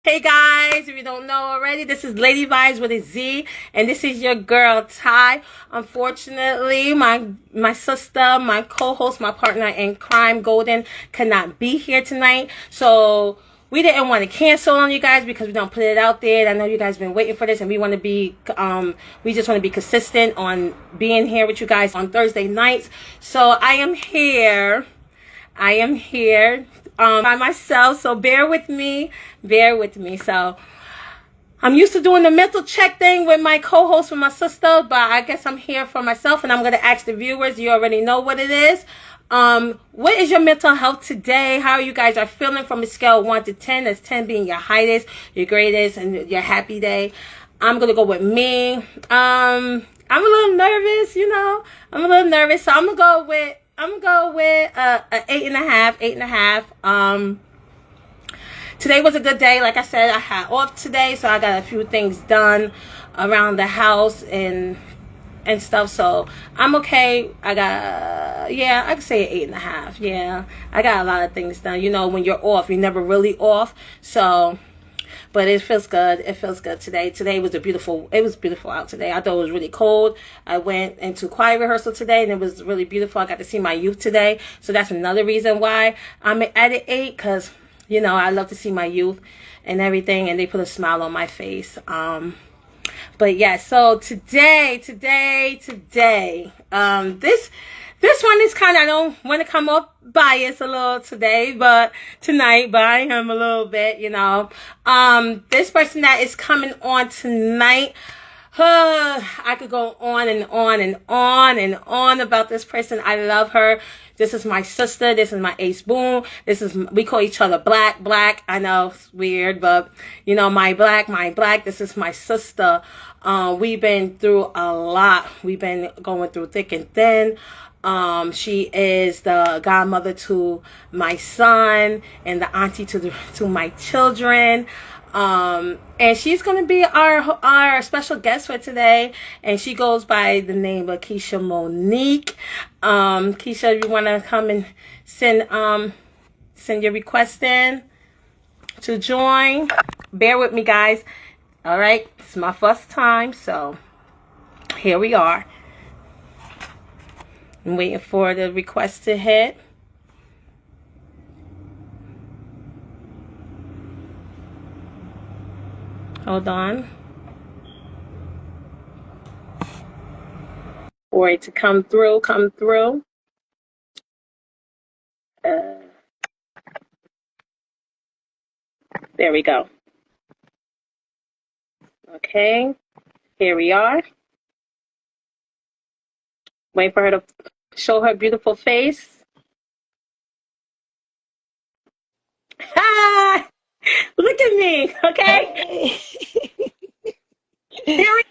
Hey guys, if you don't know already, this is Lady Vibes with a Z, and this is your girl Ty. Unfortunately, my sister, my co-host, my partner in crime, Golden, cannot be here tonight. So we didn't want to cancel on you guys because we don't put it out there. I know you guys been waiting for this, and we want to be, we just want to be consistent on being here with you guys on Thursday nights. So I am here by myself, so bear with me. So I'm used to doing the mental check thing with my co-host, with my sister, but I guess I'm here for myself, and I'm going to ask the viewers. You already know what it is. What is your mental health today? How you guys are feeling from a scale of 1 to 10? That's 10 being your highest, your greatest, and your happy day. I'm going to go with me. I'm a little nervous, I'm a little nervous, so I'm gonna go with a 8.5, 8.5. Today was a good day. Like I said, I had off today, so I got a few things done around the house and stuff. So I'm okay. I can say 8.5. Yeah, I got a lot of things done. When you're off, you're never really off. So, but it feels good. It feels good today. It was beautiful out today. I thought it was really cold. I went into choir rehearsal today, and it was really beautiful. I got to see my youth today. So that's another reason why I'm at an 8, because I love to see my youth and everything, and they put a smile on my face. But yeah, so today, this one is kind of, I don't want to come off biased a little today, but I am a little bit, this person that is coming on tonight, I could go on and on and on and on about this person. I love her. This is my sister. This is my ace boon. We call each other black. I know it's weird, but my black. This is my sister. We've been through a lot. We've been going through thick and thin. She is the godmother to my son and the auntie to my children. And she's going to be our special guest for today. And she goes by the name of Keisha Monique. Keisha, if you want to come and send your request in to join, bear with me, guys. All right. It's my first time. So here we are. I'm waiting for the request to hit. Hold on. For it to come through. There we go. Okay. Here we are. Wait for her to show her beautiful face. Ah! Look at me, okay? Here we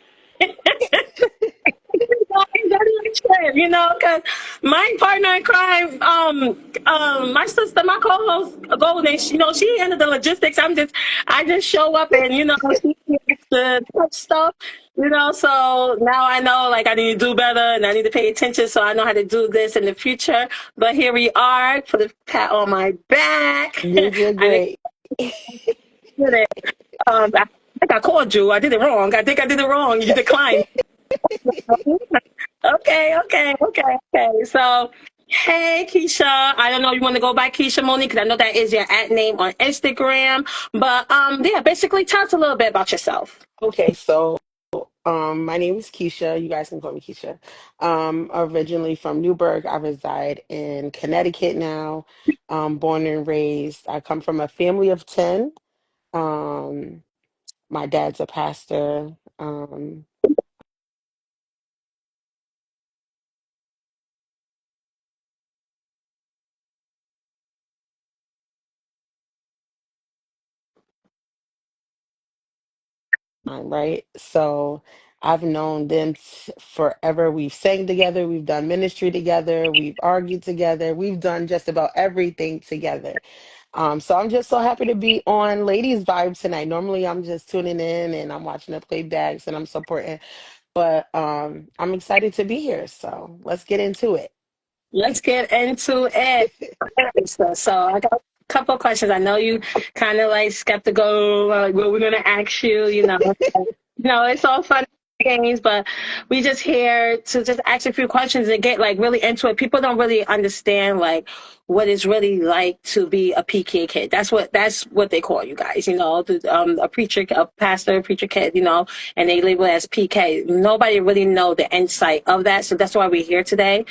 because my partner in crime, my sister, my co-host Golden, she handled the logistics. I just show up and she gets the tough stuff. So now I know, like, I need to do better and I need to pay attention, so I know how to do this in the future. But here we are, for the pat on my back. You did great. I think I called you. I did it wrong. I think I did it wrong. You declined. Okay. So, hey, Keisha. I don't know if you want to go by Keisha Monique, because I know that is your at name on Instagram. But yeah, basically, tell us a little bit about yourself. Okay, so my name is Keisha. You guys can call me Keisha. Originally from Newburgh. I reside in Connecticut now. Born and raised. I come from a family of 10. Um, my dad's a pastor. Right? So I've known them forever. We've sang together, we've done ministry together, we've argued together, we've done just about everything together. So I'm just so happy to be on Ladies Vibes tonight. Normally I'm just tuning in and I'm watching the playbacks and I'm supporting, but I'm excited to be here. So let's get into it. Let's get into it. So I got couple of questions. I know you kind of like skeptical, like what we're gonna ask you. It's all fun and games, but we just here to just ask a few questions and get like really into it. People don't really understand like what it's really like to be a PK kid. That's what they call you guys. A preacher, a pastor, a preacher kid. And they label it as PK. Nobody really know the insight of that, so that's why we're here today.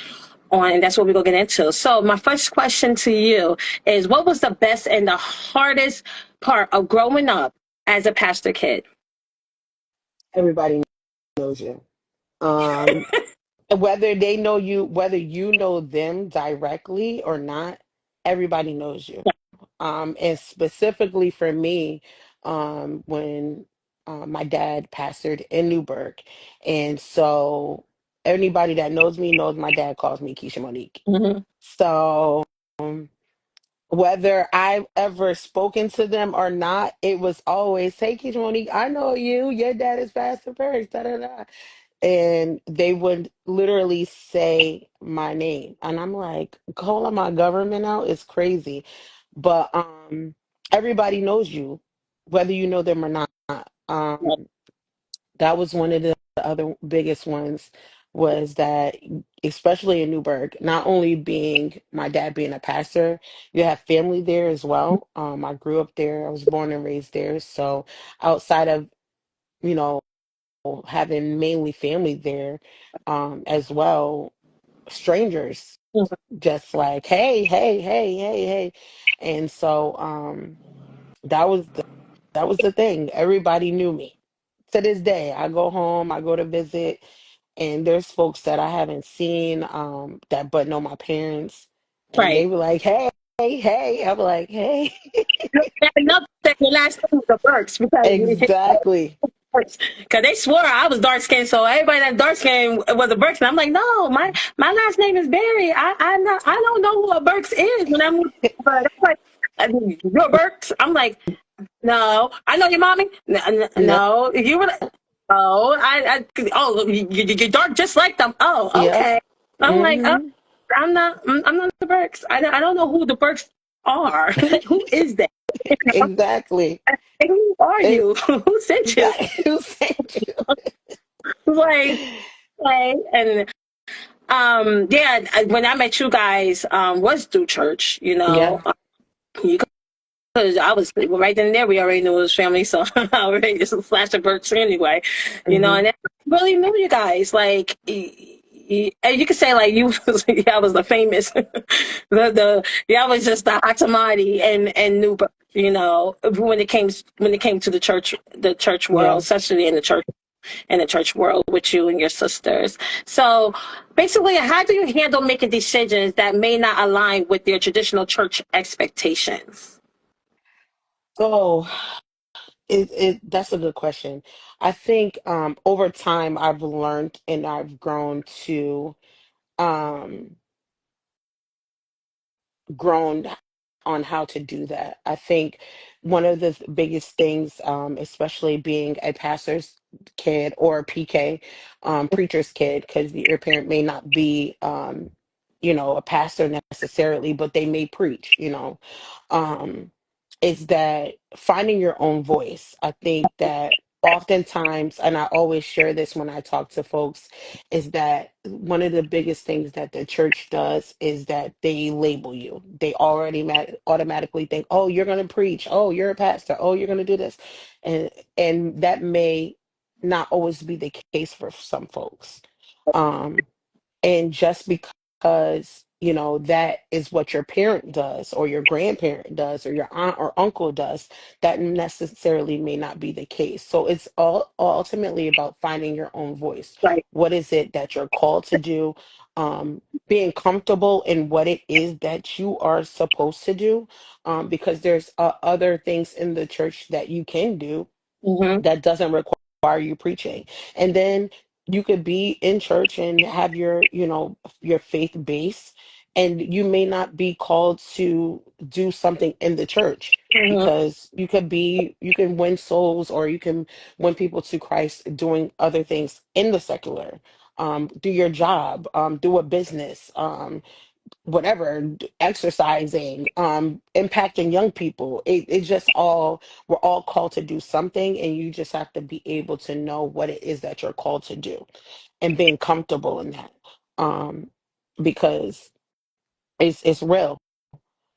And that's what we're gonna get into. So my first question to you is, what was the best and the hardest part of growing up as a pastor kid? Everybody knows you. Um, whether they know you, whether you know them directly or not, everybody knows you. And specifically for me, when my dad pastored in Newburgh, and so anybody that knows me knows my dad calls me Keisha Monique. Hmm. So whether I've ever spoken to them or not, it was always, "Hey, Keisha Monique, I know you. Your dad is Pastor Burks." Da da da. And they would literally say my name, and I'm like, calling my government out is crazy. But everybody knows you, whether you know them or not. um that was one of the other biggest ones, was that especially in Newburgh, not only being my dad being a pastor, you have family there as well. I grew up there, I was born and raised there. So outside of, you know having mainly family there, as well, strangers just like, "Hey, hey, hey, hey, hey." And so that was the thing. Everybody knew me. To this day, I go home, I go to visit, and there's folks that I haven't seen, that but know my parents, and Right. they were like, "Hey, hey, hey." I'm like, "Hey." Enough that your last name was the Burks Exactly. because they swore I was dark skinned, so everybody that's dark skinned was a Burks, and I'm like, no, my last name is Barry. I don't know who a Burks is when I'm. But it's like, you're Burks. I'm like, no, I know your mommy. No. No, you were. Oh, you're dark just like them. Oh, Yep. okay. I'm like, oh, Hmm. I'm not the Burks. I don't know who the Burks are. Like, who is that? Exactly. Like, who are E- you? Who sent you? Exactly. Who sent you? Like, and yeah, when I met you guys, was through church. Yeah. You Because I was right then and there, we already knew it was family, so I already just flash of birds anyway, Hmm. and I really knew you guys. Like, and you could say like you was, yeah, I was the famous, yeah, I was just the Atamati and Nuba, when it came to the church world, Yeah. especially in the church world with you and your sisters. So basically, how do you handle making decisions that may not align with your traditional church expectations? So that's a good question. I think over time I've learned and I've grown to um grown on how to do that. I think one of the biggest things, especially being a pastor's kid or a PK, preacher's kid, because your parent may not be, a pastor necessarily, but they may preach, um, is that finding your own voice. I think that oftentimes, and I always share this when I talk to folks, is that one of the biggest things that the church does is that they label you. They already automatically think, "Oh, you're going to preach. Oh, you're a pastor. Oh, you're going to do this," and that may not always be the case for some folks. Um, and just because, that is what your parent does or your grandparent does or your aunt or uncle does, that necessarily may not be the case. So it's all ultimately about finding your own voice. Right. What is it that you're called to do? Being comfortable in what it is that you are supposed to do, because there's other things in the church that you can do Hmm. that doesn't require you preaching. And then you could be in church and have your faith base, and you may not be called to do something in the church, Hmm. because you can win souls, or you can win people to Christ doing other things in the secular. Do your job, do a business, whatever, exercising, impacting young people. It just all, we're all called to do something, and you just have to be able to know what it is that you're called to do and being comfortable in that. Um because it's real.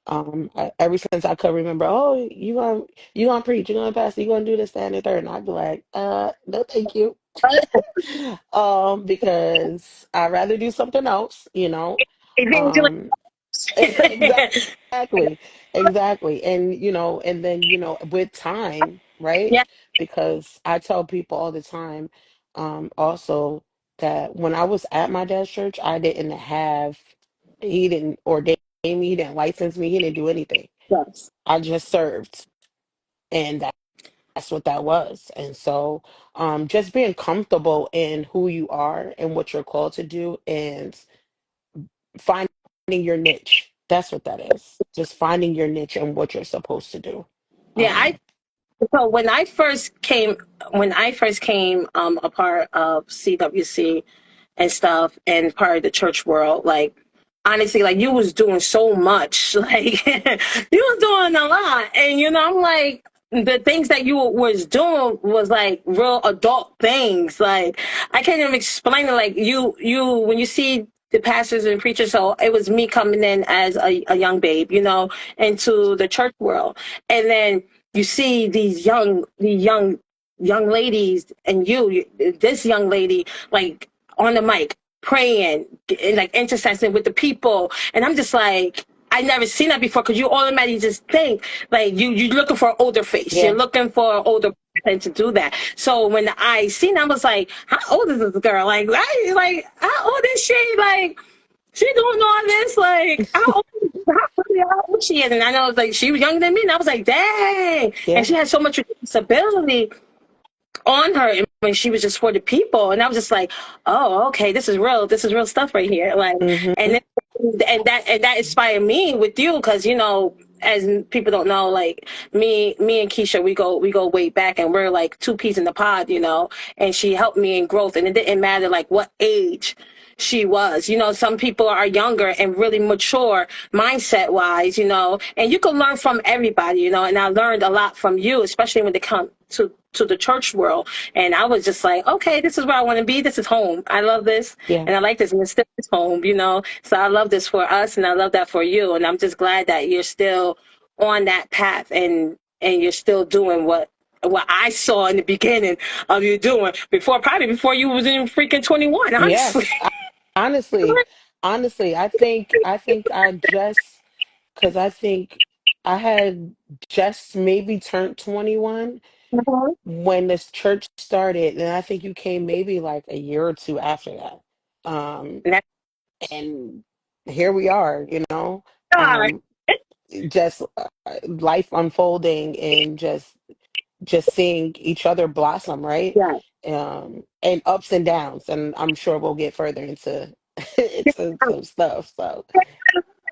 Ever since I could remember, oh, you gonna preach, you gonna pastor, you gonna do this, that, and the third, and I'd be like, no, thank you. Because I'd rather do something else, you know. Evangelist. Um, exactly, exactly, and and then with time, right? Yeah, Because I tell people all the time, also that when I was at my dad's church, he didn't ordain me, he didn't license me, he didn't do anything. yes. I just served, and that's what that was. And so, just being comfortable in who you are and what you're called to do, and finding your niche. That's what that is. Just finding your niche and what you're supposed to do. Yeah, I Um, so when I first came a part of CWC and stuff and part of the church world, like honestly, like you was doing so much, like you was doing a lot, and I'm like the things that you was doing was like real adult things. Like I can't even explain it. Like you when you see the pastors and preachers, so it was me coming in as a young babe, into the church world, and then you see these young ladies, and this young lady, like on the mic praying and like intercessing with the people, and I'm just like, I never seen that before, because you automatically just think like you're looking for an older face, you're yeah. looking for an older person to do that. So when I seen, I was like, how old is this girl? Like how old is she? Like she doing all this, like how old she is? And I know, like, she was younger than me, and I was like, dang. And Yeah. she had so much responsibility on her, and when she was just for the people, and I was just like, oh, okay, this is real stuff right here. Like, and Hmm. then, and that inspired me with you, because as people don't know, like me and Keisha, we go way back, and we're like two peas in the pod, and she helped me in growth, and it didn't matter like what age she was. Some people are younger and really mature mindset wise, and you can learn from everybody, and I learned a lot from you, especially when it comes to the church world. And I was just like, okay, this is where I want to be. This is home. I love this, Yeah. and I like this, and it's still is home. So I love this for us, and I love that for you. And I'm just glad that you're still on that path, and you're still doing what I saw in the beginning of you doing before, probably before you was in freaking 21, honestly. Yes. Honestly, honestly, I think I just, because I think I had just maybe turned 21 Mhm. when this church started, and I think you came maybe like a year or two after that. Um, And that's and here we are, God. um, just life unfolding, and just seeing each other blossom, right? Yeah. And ups and downs, and I'm sure we'll get further into into some stuff. So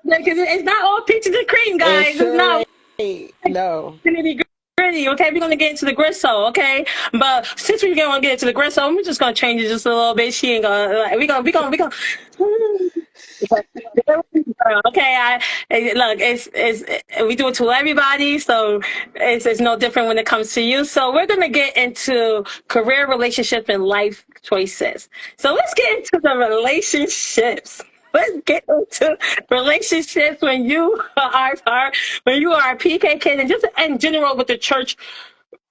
Because it's not all peaches and cream, it guys. It's sure not ain't. No. nitty gritty. Okay, we're gonna get into the gristle. Okay, but since we're gonna get into the gristle, we're just gonna change it just a little bit. She ain't gonna. Like, we gonna. Okay, look. It's we do it to everybody, so it's no different when it comes to you. So we're gonna get into career, relationship, and life choices. So let's get into the relationships. Let's get into relationships when you are a PK kid, and just in general with the church,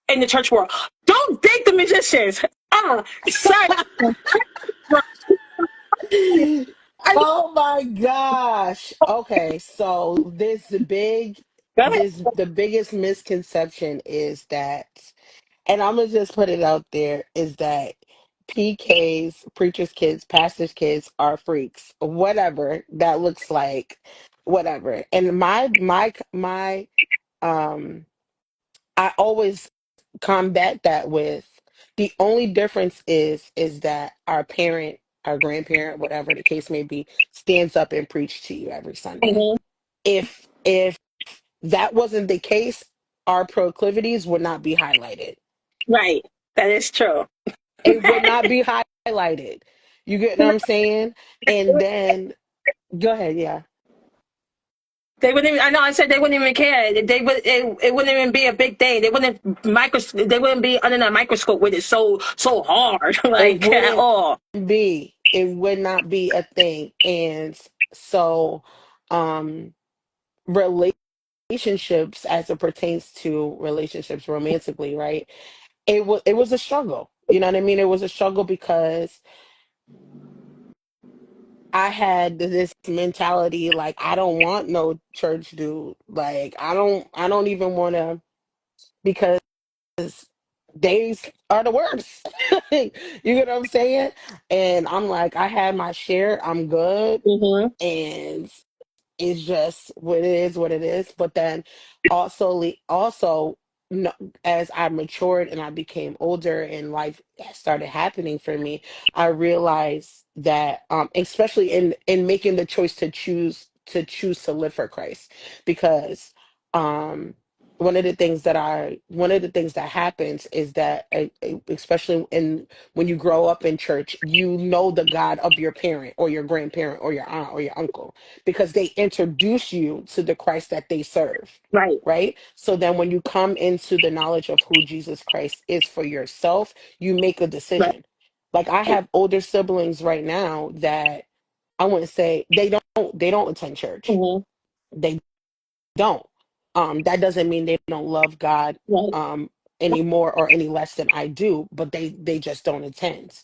in the church world. Don't date the magicians. Sorry. Oh my gosh. Okay, so Go ahead. the biggest misconception is that, and I'm gonna just put it out there, is that PKs, preachers' kids, pastors' kids are freaks. Whatever that looks like, whatever. And my um I always combat that with, the only difference is that our parent, our grandparent, whatever the case may be, stands up and preach to you every Sunday. Mhm. If that wasn't the case, our proclivities would not be highlighted. Right. That is true. It would not be highlighted. You get what I'm saying? And then go ahead, yeah. They wouldn't even, I know I said they wouldn't even care. They would it wouldn't even be a big thing. They wouldn't be under the microscope with it so hard It like at wouldn't all. be. It would not be a thing. And so, um, relationships as it pertains to relationships romantically, right? It was a struggle. You know what I mean? It was a struggle because I had this mentality like I don't want no church dude. Like I don't even want to because they are the worst. You get what I'm saying? And I'm like I had my share. I'm good. Hmm. And it's just what it is, what it is. But then also, no, as I matured and I became older and life started happening for me, I realized that, especially in making the choice to choose to live for Christ, because um, one of the things that happens is that, especially in when you grow up in church, you know the God of your parent or your grandparent or your aunt or your uncle because they introduce you to the Christ that they serve, Right, right? So then when you come into the knowledge of who Jesus Christ is for yourself, you make a right. decision. Like I have older siblings right now that I wouldn't say they don't attend church. Hmm. They don't. That doesn't mean they don't love God Right, any more or any less than I do, but they just don't attend,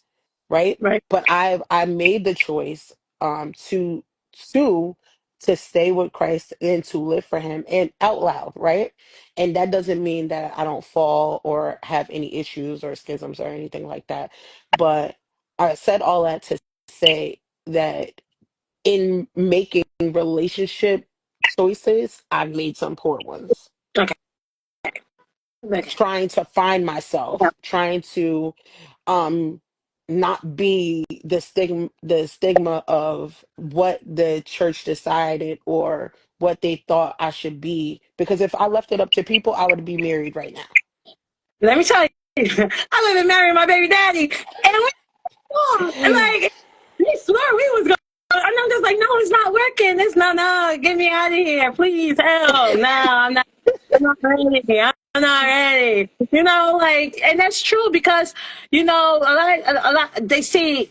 right? right. But I made the choice to to to stay with Christ and to live for Him and out loud, right? And that doesn't mean that I don't fall or have any issues or schisms or anything like that. But I said all that to say that in making relationship choices, I've made some poor ones. Okay, okay. Trying to find Yeah. myself, trying to um not be the stigma of what the church decided or what they thought I should be. Because if I left it up to people, I would be married right now. Let me tell you, I live and marry my baby daddy, and we like we swear we was going. And I'm just like, no, it's not working. It's not. No, get me out of here, please. Hell, no, I'm not. I'm not ready. I'm not ready. You know, like, and that's true because a lot. They see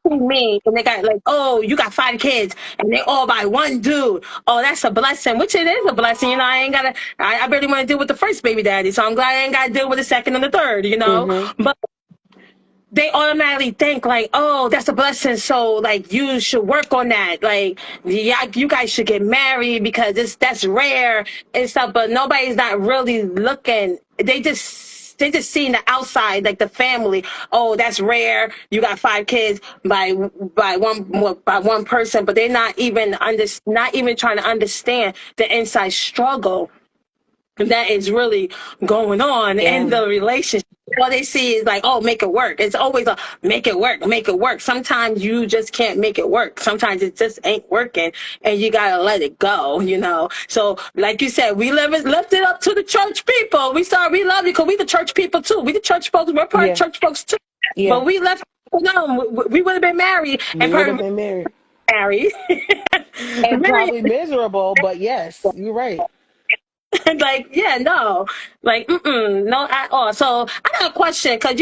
me and they got like, oh, you got 5 kids and they all by one dude. Oh, that's a blessing, which it is a blessing. You know, I ain't gotta. I barely want to deal with the first baby daddy, so I'm glad I ain't got to deal with the second and the third. You know, Hmm. but they automatically think like, oh, that's a blessing. So like you should work on that. Like yeah, you guys should get married because that's rare and stuff. But nobody's not really looking. They just see the outside, like the family. Oh, that's rare. You got 5 kids by one person, but they're not even trying to understand the inside struggle that is really going on in Yeah. the relationship. All they see is like, oh, make it work. It's always a make it work, make it work. Sometimes you just can't make it work. Sometimes it just ain't working and you gotta let it go. So like you said, we left it up to the church people. We love you because we the church people too. We the church folks, we're part of Yeah. church folks too. Yeah. But we left no, we would have been married and We would have probably been married married. and Very probably miserable, but yes, you're right. like, yeah, no, like, no at all. So I got a question because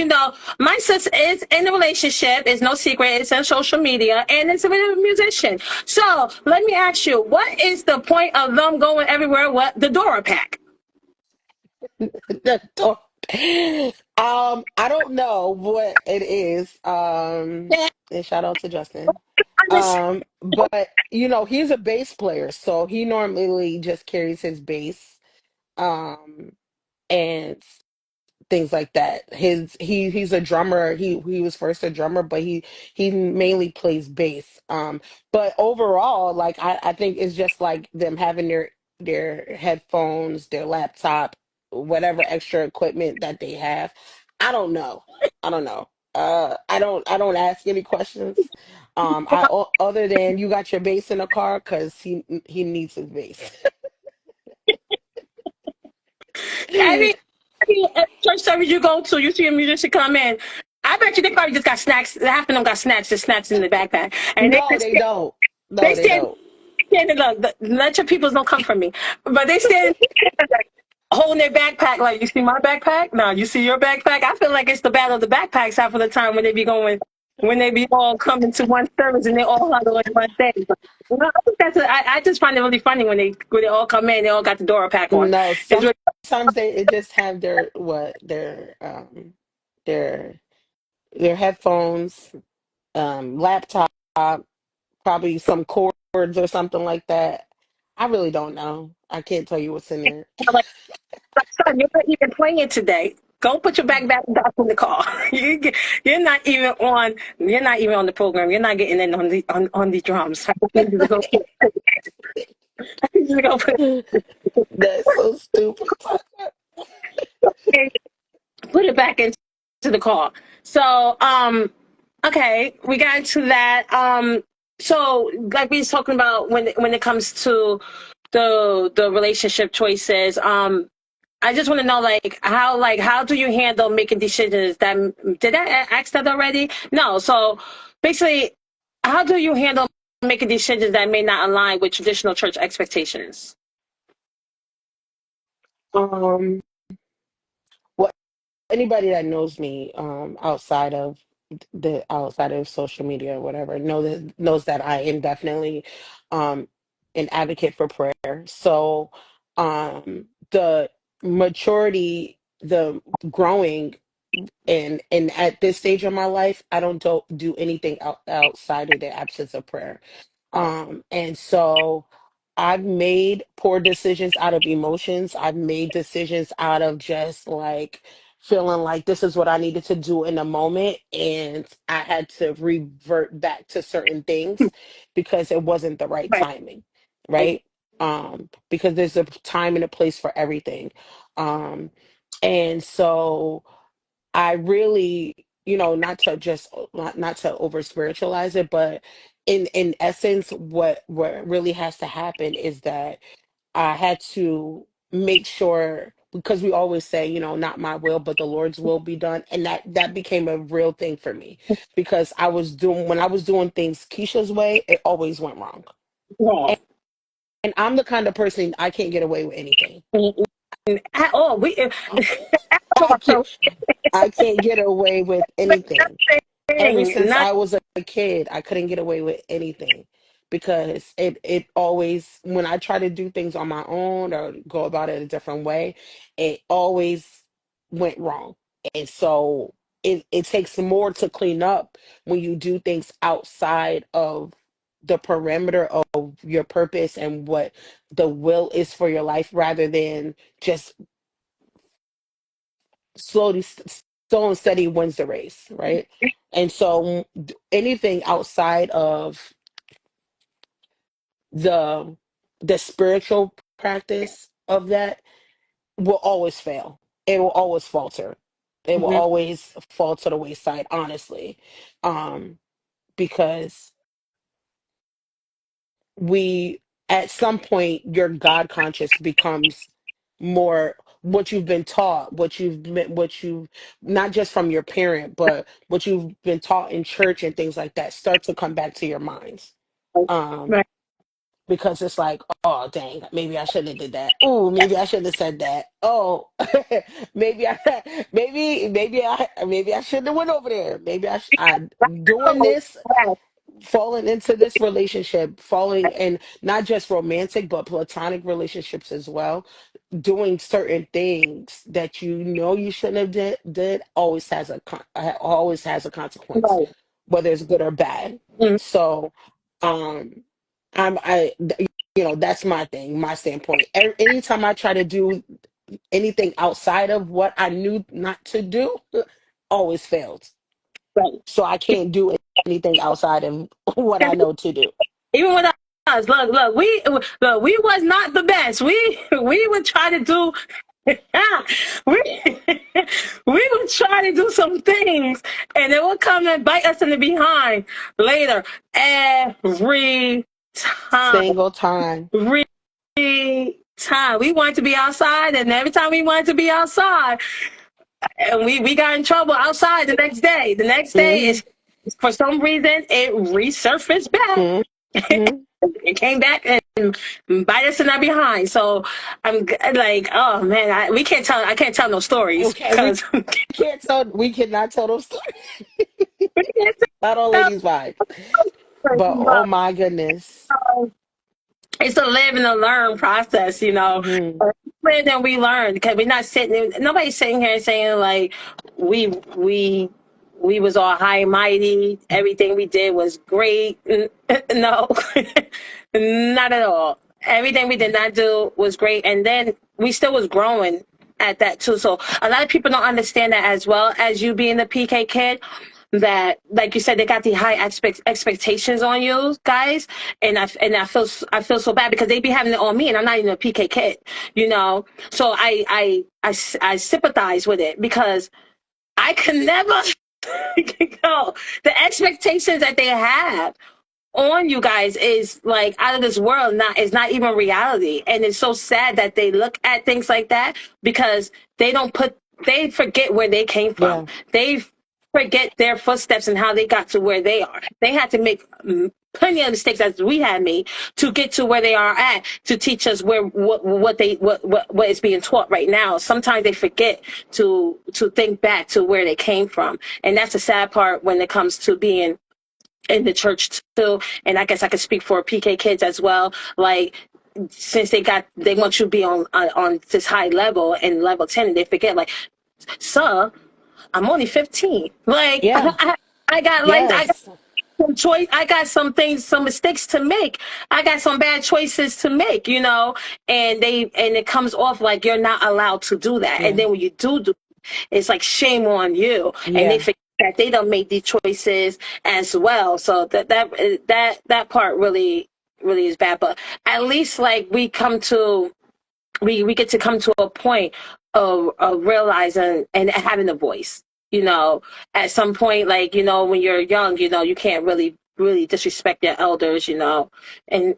my sister is in a relationship. It's no secret. It's on social media, and it's with a musician. So let me ask you, what is the point of them going everywhere? What the Dora pack? I don't know what it is. Yeah, And shout out to Justin. understand. But he's a bass player, so he normally just carries his bass, and things like that. He's a drummer. He was first a drummer, but he mainly plays bass. But overall, like I think it's just like them having their headphones, their laptop, whatever extra equipment that they have. I don't know. I don't know. I don't ask any questions. Other than you got your bass in the car because he needs his bass. Every church service you go to, you see a musician come in. I bet you they probably just got snacks. Half of them got snacks, just snacks in the backpack, and they No, just they don't. they No, they stand don't. standing up. Let your peoples don't come for me. But they standing like, holding their backpack. Like, you see my backpack? No, you see your backpack? I feel like it's the battle of the backpacks half of the time when they be all coming to one service and they all huddle in one thing. But, I think I just find it really funny when they all come in, they all got the Dora pack on. No, It's really, sometimes they just have their their headphones, laptop, probably some cords or something like that. I really don't know. I can't tell you what's in there. like, son, you're not even playing today. Go put your back in the car. You're not even on. You're not even on the program. You're not getting in on the drums. I just need you to go. I need you to go That's so stupid. put it back into the car. So, okay, we got into that. So like we was talking about when it comes to the relationship choices. I just want to know how do you handle making decisions that did I ask that already? No. So basically, how do you handle making decisions that may not align with traditional church expectations? Um, well, anybody that knows me, outside of social media or whatever, knows that I am definitely, um, an advocate for prayer. So, the the growing and at this stage of my life, I don't do anything outside of the absence of prayer. And so I've made poor decisions out of emotions. I've made decisions out of just like feeling like this is what I needed to do in the moment. And I had to revert back to certain things because it wasn't the right Right. timing, right? Because there's a time and a place for everything. Um, and so I really, not to over spiritualize it, but in essence, what really has to happen is that I had to make sure, because we always say, not my will, but the Lord's will be done, and that became a real thing for me because when I was doing things Keisha's way, it always went wrong, Wrong. and I'm the kind of person I can't get away with anything. At all. I can't I can't get away with anything. Ever since Not I was a kid, I couldn't get away with anything because it always, when I try to do things on my own or go about it a different way, it always went wrong. And so it takes more to clean up when you do things outside of the perimeter of your purpose and what the will is for your life rather than just slowly slow and steady wins the race, right? And so anything outside of the the spiritual practice of that will always fail. It will always falter. It will mhm, always fall to the wayside, honestly. Because we at some point your God conscious becomes more what you've been taught, what you've not just from your parent, but what you've been taught in church and things like that start to come back to your minds. Um, right. because it's like, oh dang, maybe I shouldn't have did that. Oh, maybe I shouldn't have said that. Oh, maybe I maybe I shouldn't have went over there. I doing Oh, this, yes, falling into this relationship, falling in not just romantic but platonic relationships as well, doing certain things that you shouldn't have did always has a consequence, right. whether it's good or bad. Mhm, So, um, that's my thing, my standpoint. Anytime I try to do anything outside of what I knew not to do, always failed. right. So I can't do anything outside of what I know to do. Even with us, we was not the best. We would try to do we we would try to do some things and it would come and bite us in the behind later every time. Single time. Every time. We wanted to be outside and every time we wanted to be outside and we got in trouble outside the next day. The next day Hmm. is for some reason it resurfaced back. Hmm. It came back and bite us in our behind. So like, oh man, we can't tell. I can't tell no stories Okay, we because can't tell. We cannot tell those stories. we can't Not on tell ladies' vibe. stories. But oh But my goodness. it's a live and a learn process, you know. Hmm. Live and we learn because we're not sitting. Nobody's sitting here saying like we we we was all high and mighty. Everything we did was great. No, not at all. Everything we did not do was great, and then we still was growing at that too. So a lot of people don't understand that as well as you being the PK kid. That, like you said, they got the high expectations on you guys, and I feel so bad because they be having it on me, and I'm not even a PK kid, you know. So I sympathize with it because I can never go. The expectations that they have on you guys is like out of this world. Not It's not even reality, and it's so sad that they look at things like that because they forget where they came from. Yeah. They forget their footsteps and how they got to where they are. They had to make plenty of mistakes as we had made to get to where they are at, to teach us where what is being taught right now. Sometimes they forget to think back to where they came from, and that's the sad part when it comes to being in the church too. And I guess I could speak for PK kids as well. Like, since they want you to be on this high level and level 10, and they forget like, sir, I'm only 15. Like, Yeah. I got Yes. some choice. I got some things, some mistakes to make. I got some bad choices to make, you know. And it comes off like you're not allowed to do that. And Yeah. then when you do, it's like shame on you. And they Yeah. forget that they don't make these choices as well. So that part really is bad. But at least like we get to come to a point of realizing and having a voice, you know. At some point, like, you know, when you're young, you know, you can't really disrespect your elders, you know, and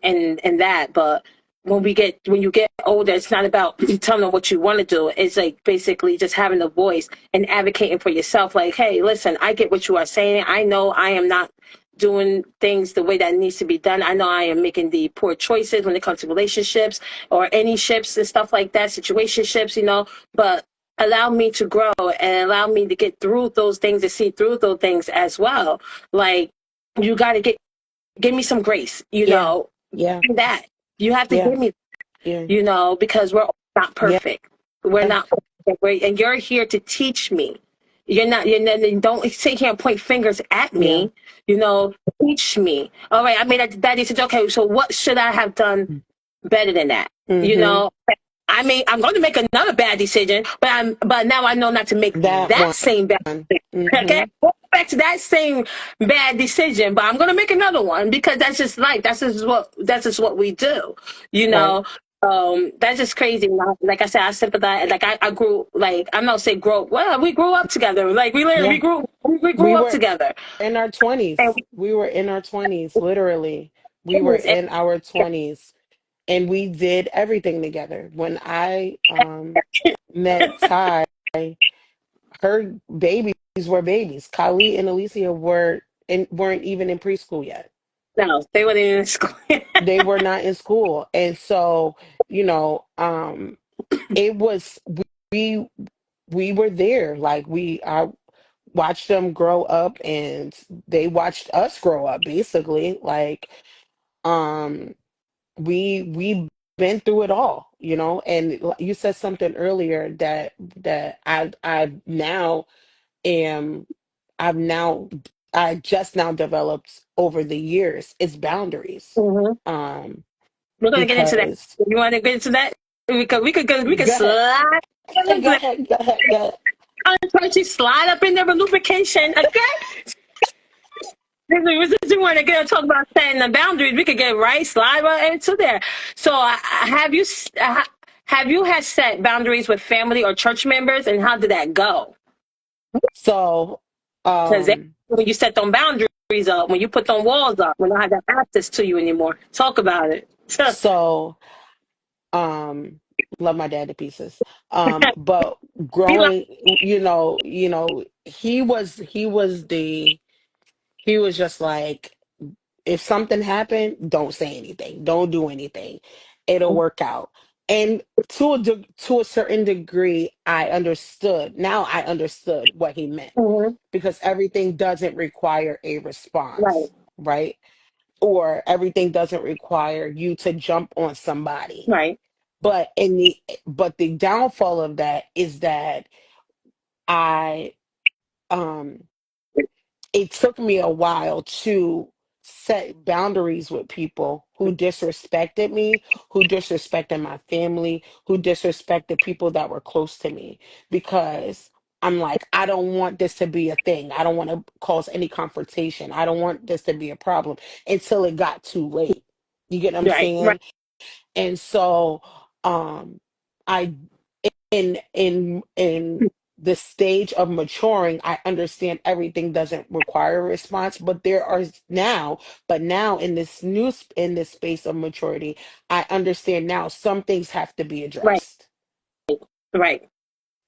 that. But when you get older, it's not about telling them what you want to do. It's like basically just having a voice and advocating for yourself. Like, hey, listen, I get what you are saying. I know I am not doing things the way that needs to be done. I know I am making the poor choices when it comes to relationships or any ships and stuff like that, situationships, you know, but allow me to grow and allow me to get through those things and see through those things as well. Like, you got to give me some grace, you Yeah. know, Yeah. that you have to Yeah. give me, Yeah. you know, because we're not Yeah. perfect. We're not perfect. And you're here to teach me. You're not, don't sit here and point fingers at Yeah. me, you know, teach me. All right, I made that decision. Okay, so what should I have done better than that? You Mm-hmm. know, I mean, I'm going to make another bad decision, but now I know not to make That that one. same bad. Okay, Mm-hmm. go back to that same bad decision, but I'm going to make another one because that's just life. That's just what we do. You Right. know, that's just crazy. Like I said, I sympathize. Like I grew, like I'm not say grow. Well, we grew up together. Like Yeah. we grew We up were together, in our and 20s. We were in our 20s, literally. We were and, in our 20s and we did everything together. When I met Ty, her babies were babies. Kylie and Alicia weren't even in preschool yet. no, they weren't even in school. They were not in school. And so, you know, it was we we were there. Like I watched them grow up and they watched us grow up basically. Like um we been through it all, you know. And you said something earlier that am I've now I just now developed over the years. It's boundaries. Mhm. Um We're gonna get into that. because You want to get into that? We could go ahead. slide Go into that. ahead, go ahead, go ahead. Untouchy, slide up in there with lubrication. Okay. Since we want to get talk about setting the boundaries, we could get right slide right into there. So, have you had set boundaries with family or church members, and how did that go? So Because um when you set them boundaries up, when you put them walls up, we don't have that access to you anymore. Talk about it. so um love my dad to pieces. But Be like, growing, he was just like if something happened, don't say anything. Don't do anything. It'll work out. And to a certain degree, I understood. Now I understood what he meant, Mhm. because everything doesn't require a Right. response, right? Or everything doesn't require you to jump on somebody. Right. But the downfall of that is that I um it took me a while to set boundaries with people who disrespected me, who disrespected my family, who disrespected people that were close to me, because I'm like, I don't want this to be a thing. I don't want to cause any confrontation. I don't want this to be a problem until it got too late. You get what I'm Right. Right. saying? And so um I in the stage of maturing, I understand everything doesn't require a response, but now in in this space of maturity, I understand now some things have to be Right. addressed. Right.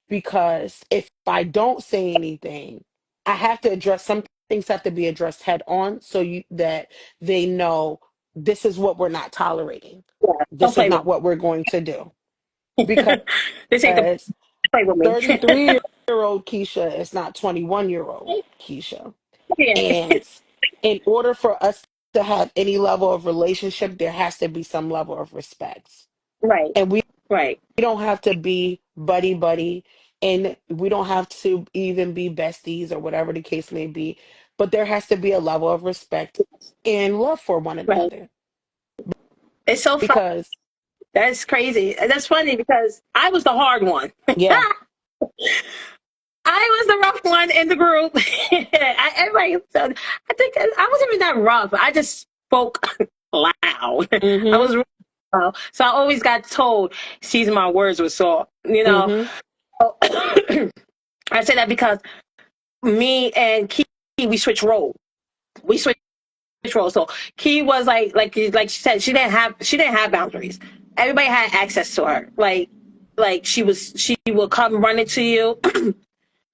Because if I don't say anything, I have to address some things, have to be addressed head on, so you that they know this is what we're not tolerating. Yeah. Don't This is play with not what we're going to do. me. Because This ain't the play with me. 33-year-old Keisha is not 21-year-old Keisha. Yeah. And in order for us to have any level of relationship, there has to be some level of respect. Right. And Right. we don't have to be buddy buddy, and we don't have to even be besties or whatever the case may be. But there has to be a level of respect and love for one Right. another. It's so fun. Because, That's crazy. That's funny because I was the hard one. yeah. I was the rough one in the group. Everybody said, I think I wasn't even that rough. I just spoke loud. I Mm-hmm. was really loud. So I always got told, season my words with salt. Mm-hmm. So I say that because me and Key, we switched roles. We switched roles. So Key was like she said, she didn't have boundaries. Everybody had access to her. Like she will come running to you.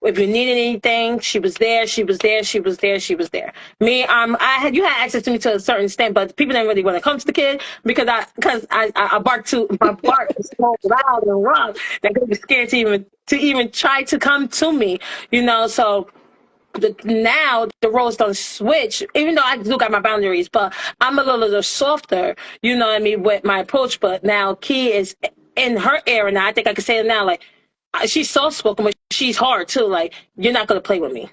If you needed anything, she was there. She was there. She was there. She was there. Me, you had access to me to a certain extent, but people didn't really want to come to the kid because I barked too. My bark was so loud and rough that they were scared to even try to come to me. So now the roles don't switch, even though I do got my boundaries, but I'm a little softer, what I mean, with my approach. But now Key is in her era now. I think I can say it now. Like, she's soft spoken, but she's hard too. Like, you're not gonna play with me.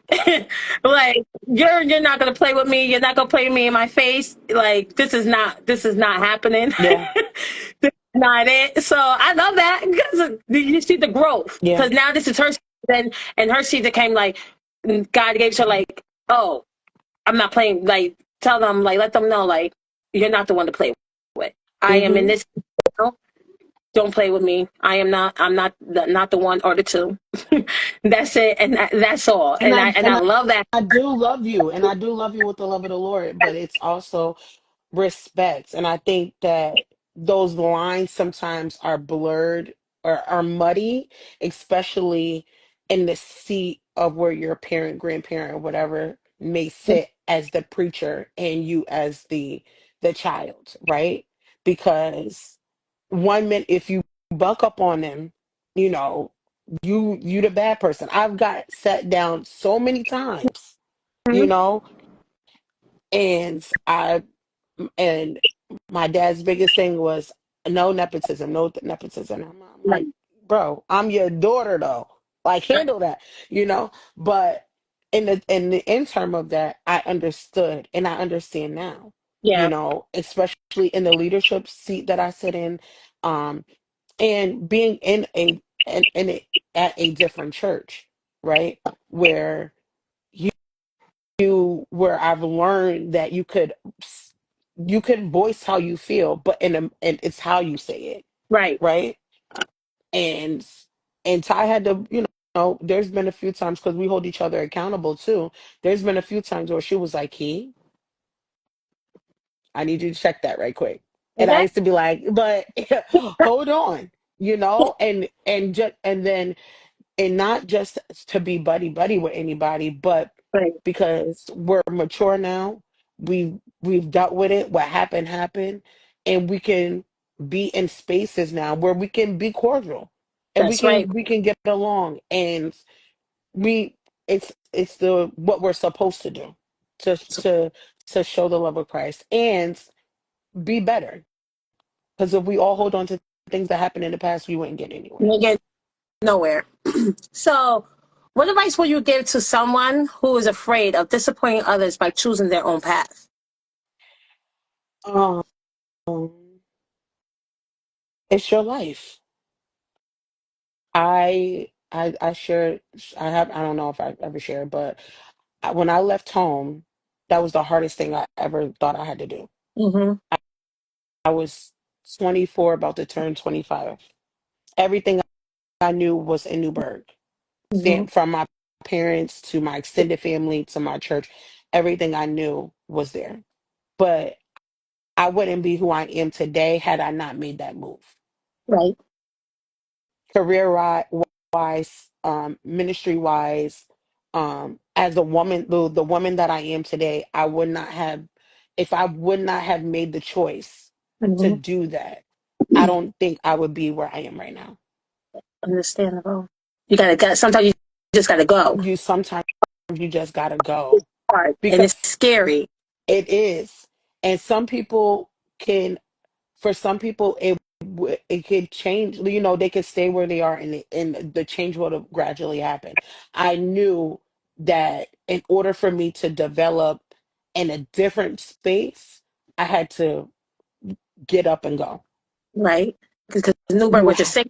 Like, you're not gonna play with me. You're not gonna play with me in my face. Like, this is not happening. Yeah. This is not it. So I love that because you see the growth. Yeah. Because now this is her season, and her season came like God gave her like, oh, I'm not playing. Like, tell them, like, let them know, like, you're not the one to play with. I am in Mm-hmm. this. Don't play with me. I am not. I'm not the one or the two. That's it, and that's all. And And I love that. I do love you, and I do love you with the love of the Lord, but it's also respect. And I think that those lines sometimes are blurred or are muddy, especially in the seat of where your parent, grandparent, or whatever may sit as the preacher and you as the child, right? Because one minute, if you buck up on them, you know, you the bad person. I've got set down so many times, you Mhm. know, and and my dad's biggest thing was no nepotism, no nepotism. I'm like, bro, I'm your daughter though. Like, handle that, you know. But in the interim of that, I understood, and I understand now, Yeah. especially in the leadership seat that I sit in, um, and being at a different church, right, where where I've learned that you can voice how you feel, but and it's how you say it, Right. right? And Ty had to, there's been a few times, because we hold each other accountable too. There's been a few times where she was like, "Key, I need you to check that right quick." And I Okay. used to be like, "But hold on," and not just to be buddy buddy with anybody, but Right. because we're mature now, we've dealt with it. What happened happened, and we can be in spaces now where we can be cordial, and That's right. we can get along, and we it's the what we're supposed to do to to show the love of Christ and be better. Because if we all hold on to things that happened in the past, we wouldn't get anywhere. You ain't get nowhere. So, what advice would you give to someone who is afraid of disappointing others by choosing their own path? Um, it's your life. I shared I don't know if I ever shared, but when I left home, that was the hardest thing I ever thought I had to do. Mm-hmm. I was 24, about to turn 25. Everything I knew was in Newburgh, Mm-hmm. from my parents to my extended family to my church. Everything I knew was there. But I wouldn't be who I am today had I not made that move. Right. Wise, ministry wise, as a woman, the woman that I am today, I would not have, if I would not have made the choice to Mm-hmm. do that, I don't think I would be where I am right now. Understandable. You gotta go. Sometimes you just gotta go. You sometimes you just gotta It's go hard and it's because scary. it is. And some people can, for some people, it could change. You know, they could stay where they are, and the change would have gradually happened. I knew that in order for me to develop in a different space, I had to get up and go. Right? Because Newburgh You, was just safe.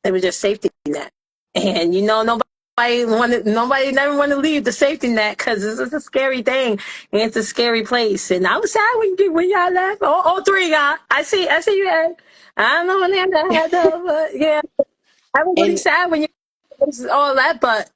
It was just safety net, and nobody never want to leave the safety net because it's a scary thing and it's a scary place. And I was sad when y'all left. All three of y'all. I see you had. I don't know when they had though, but yeah, I was really and sad when you all that, but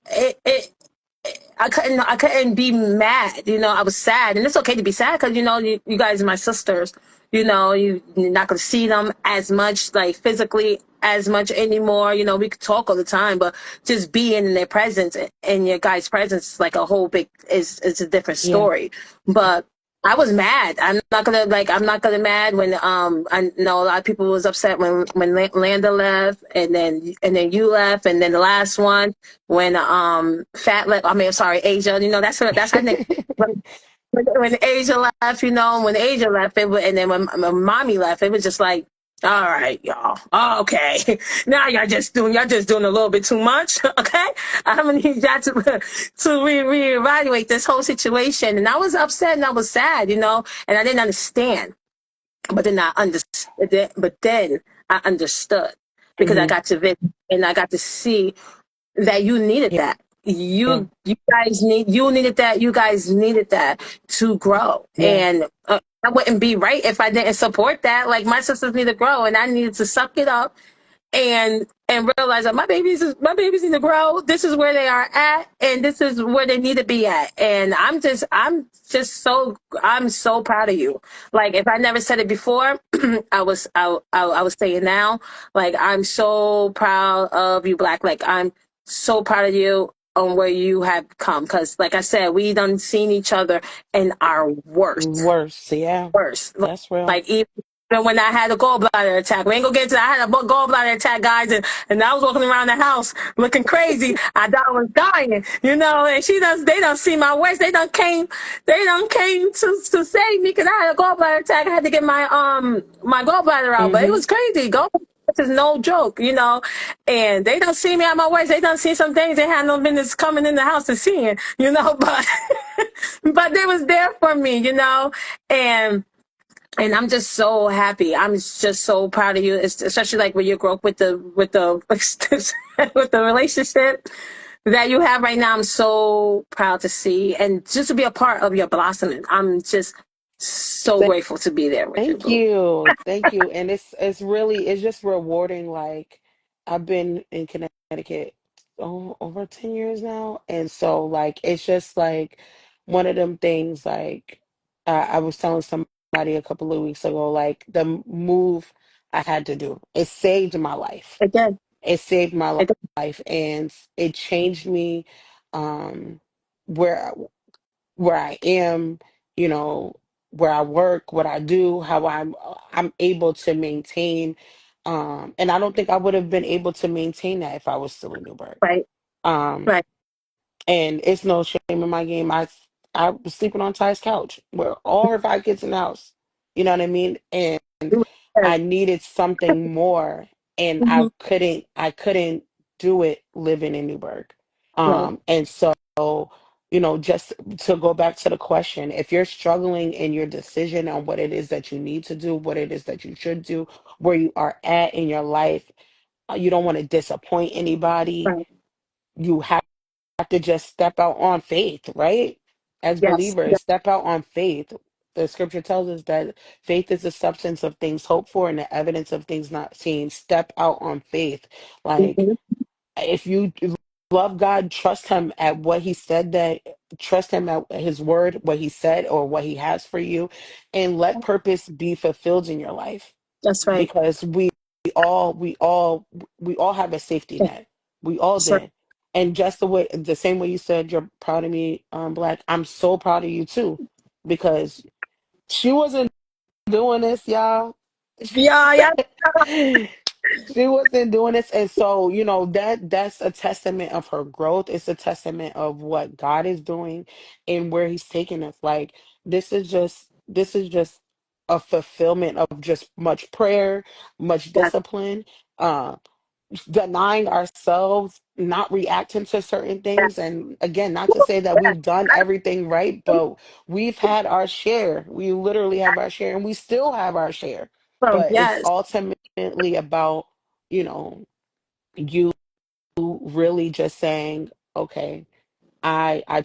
I couldn't be mad. You know, I was sad, and it's okay to be sad because you guys are my sisters. You know, you're not gonna see them as much, like physically as much anymore. You know, we could talk all the time, but just being in their presence, in your guys' presence, is like a whole big is a different yeah, story. But I was mad. I'm not gonna mad when I know a lot of people was upset when Landa left, and then you left, and then the last one when Fat left. I mean, sorry, Asia. You know that's her name. When Asia left, when Asia left, and then when Mommy left, it was just like, all right, y'all. Oh, okay, now y'all just doing a little bit too much. Okay, I'm gonna need y'all to reevaluate this whole situation. And I was upset and I was sad, and I didn't understand. But then I understood. But then I understood because I hmm got to visit and I got to see that you needed yeah, that. yeah, You needed that. You guys needed that to grow. yeah, And I wouldn't be right if I didn't support that. Like my sisters need to grow, and I needed to suck it up and realize that my babies need to grow. This is where they are at, and this is where they need to be at. And I'm so proud of you. Like if I never said it before, I was saying now. Like I'm so proud of you, Black. Like I'm so proud of you on where you have come. Because like I said, we done seen each other in our worst worse. Yeah, worse. that's real. Like even when I had a gallbladder attack, we ain't gonna get into that. I had a gallbladder attack, guys, and I was walking around the house looking crazy. I thought I was dying, and they don't see my waist. They done came to save me because I had a gallbladder attack. I had to get my gallbladder out, but it hmm was crazy. Gallbladder is no joke. And they don't see me at my waist. They don't see some things they had no business coming in the house and seeing. But but they was there for me. And and I'm just so happy. I'm just so proud of you, especially like with your growth with the with the relationship that you have right now. I'm so proud to see and just to be a part of your blossoming. I'm just so grateful to be there with you, Thank boo. you. Thank you. And it's really it's just rewarding. Like I've been in Connecticut over 10 years now. And so like it's just like one of them things like I was telling somebody a couple of weeks ago, like the move I had to do. It saved my life. Again, It saved my again, life and it changed me um where where I am, you know, where I work, what I do, how I'm able to maintain. And I don't think I would have been able to maintain that if I was still in Newburgh. Right. Um, Right. and it's no shame in my game. I was sleeping on Ty's couch with all her 5 kids in the house. You know what I mean? And Yes. I needed something more, and Hmm. I couldn't do it living in Newburgh. Right. And so, just to go back to the question, if you're struggling in your decision on what it is that you need to do, what it is that you should do, where you are at in your life, you don't want to disappoint anybody. Right. You have to just step out on faith, right? As Yes. believers, Yes. step out on faith. The scripture tells us that faith is the substance of things hoped for and the evidence of things not seen. Step out on faith. Like, Hmm. if you love God, trust him at what he said, that trust him at his word, what he said or what he has for you, and let purpose be fulfilled in your life, That's right. because all we all we all have a safety net. We all That's right. did. And just the same way you said you're proud of me, Black, I'm so proud of you too, because she wasn't doing this, y'all. Yeah. Yeah. She wasn't doing this. And so, that's a testament of her growth. It's a testament of what God is doing and where he's taking us. Like, this is just a fulfillment of just much prayer, much Yes. discipline, uh, denying ourselves, not reacting to certain things. And again, not to say that we've done everything right, but we've had our share. We literally have our share, and we still have our share. But it's Yes. ultimately about, you know, you really just saying, okay, I